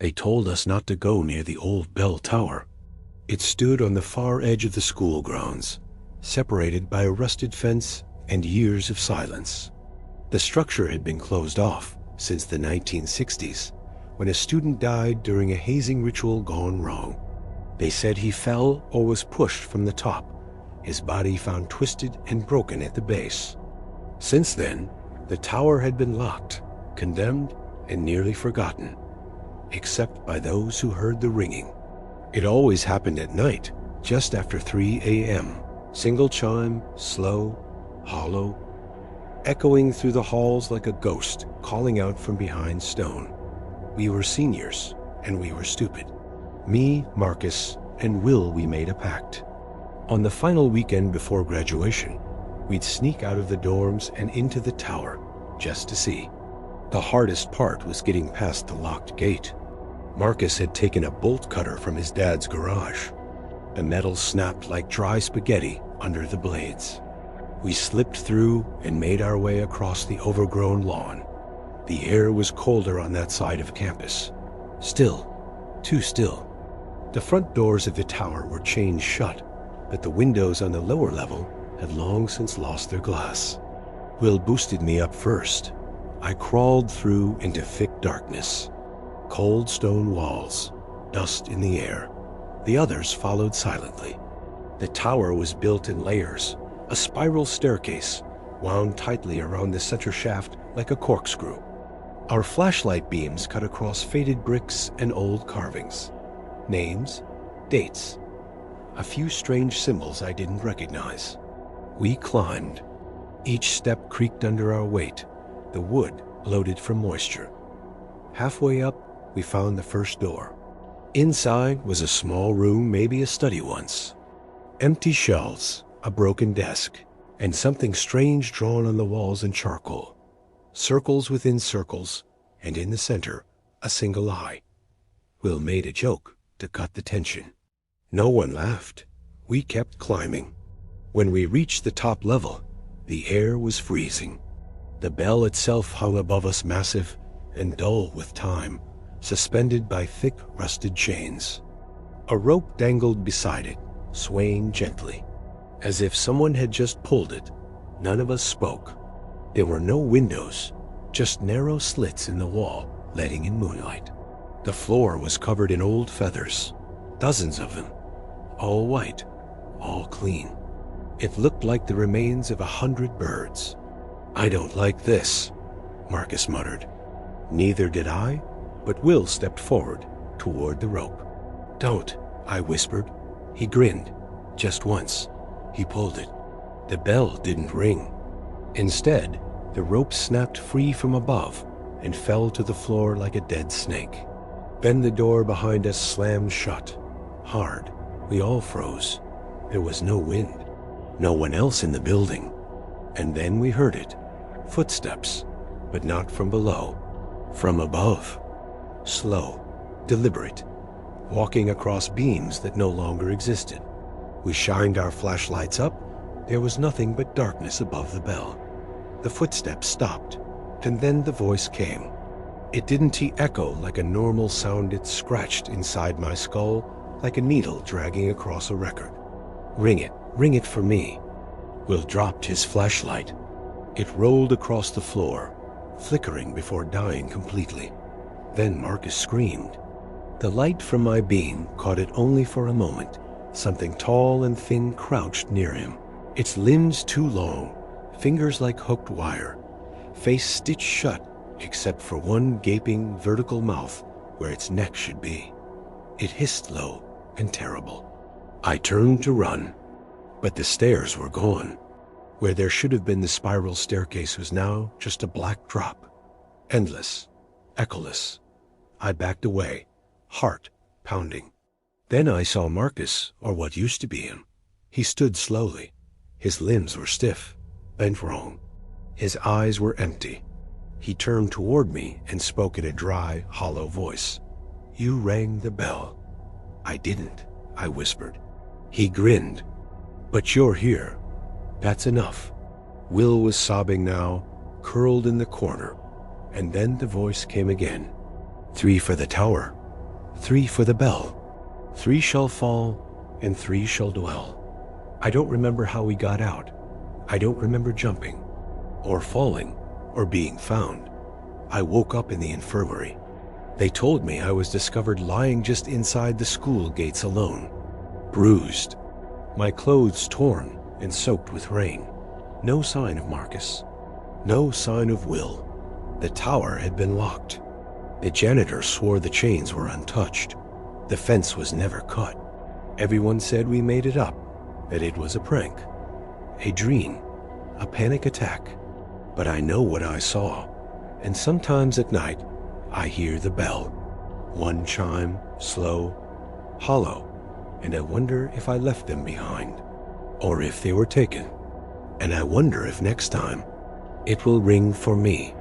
They told us not to go near the old bell tower. It stood on the far edge of the school grounds, separated by a rusted fence and years of silence. The structure had been closed off since the 1960s, when a student died during a hazing ritual gone wrong. They said he fell or was pushed from the top, his body found twisted and broken at the base. Since then, the tower had been locked, condemned, and nearly forgotten, except by those who heard the ringing. It always happened at night, just after 3 a.m. Single chime, slow, hollow, echoing through the halls like a ghost calling out from behind stone. We were seniors, and we were stupid. Me, Marcus, and Will, we made a pact. On the final weekend before graduation, we'd sneak out of the dorms and into the tower, just to see. The hardest part was getting past the locked gate. Marcus had taken a bolt cutter from his dad's garage. The metal snapped like dry spaghetti under the blades. We slipped through and made our way across the overgrown lawn. The air was colder on that side of campus. Still, too still. The front doors of the tower were chained shut, but the windows on the lower level had long since lost their glass. Will boosted me up first. I crawled through into thick darkness. Cold stone walls, dust in the air. The others followed silently. The tower was built in layers. A spiral staircase wound tightly around the center shaft like a corkscrew. Our flashlight beams cut across faded bricks and old carvings. Names, dates, a few strange symbols I didn't recognize. We climbed. Each step creaked under our weight, the wood bloated from moisture. Halfway up, we found the first door. Inside was a small room, maybe a study once. Empty shelves, a broken desk, and something strange drawn on the walls in charcoal. Circles within circles, and in the center, a single eye. Will made a joke to cut the tension. No one laughed. We kept climbing. When we reached the top level, the air was freezing. The bell itself hung above us, massive and dull with time, suspended by thick rusted chains. A rope dangled beside it, swaying gently. As if someone had just pulled it, none of us spoke. There were no windows, just narrow slits in the wall, letting in moonlight. The floor was covered in old feathers, dozens of them, all white, all clean. It looked like the remains of 100 birds. "I don't like this," Marcus muttered. Neither did I, but Will stepped forward toward the rope. "Don't," I whispered. He grinned, just once. He pulled it. The bell didn't ring. Instead, the rope snapped free from above and fell to the floor like a dead snake. Then the door behind us slammed shut, hard. We all froze. There was no wind, no one else in the building. And then we heard it. Footsteps, but not from below, from above. Slow, deliberate, walking across beams that no longer existed. We shined our flashlights up. There was nothing but darkness above the bell. The footsteps stopped, and then the voice came. It didn't echo like a normal sound. It scratched inside my skull like a needle dragging across a record. Ring it for me." Will dropped his flashlight. It rolled across the floor, flickering before dying completely. Then Marcus screamed. The light from my beam caught it only for a moment. Something tall and thin crouched near him, its limbs too long, fingers like hooked wire, face stitched shut except for one gaping vertical mouth where its neck should be. It hissed low and terrible. I turned to run, but the stairs were gone. Where there should have been the spiral staircase was now just a black drop, endless, echoless. I backed away, heart pounding. Then I saw Marcus, or what used to be him. He stood slowly. His limbs were stiff, bent wrong. His eyes were empty. He turned toward me and spoke in a dry, hollow voice. "You rang the bell." "I didn't," I whispered. He grinned. "But you're here. That's enough." Will was sobbing now, curled in the corner, and then the voice came again. 3 for the tower, 3 for the bell. 3 shall fall, and 3 shall dwell. I don't remember how we got out. I don't remember jumping, or falling, or being found. I woke up in the infirmary. They told me I was discovered lying just inside the school gates alone, bruised, my clothes torn and soaked with rain. No sign of Marcus. No sign of Will. The tower had been locked. The janitor swore the chains were untouched. The fence was never cut. Everyone said we made it up, that it was a prank, a dream, a panic attack. But I know what I saw, and sometimes at night I hear the bell. One chime, slow, hollow, and I wonder if I left them behind, or if they were taken. And I wonder if next time it will ring for me.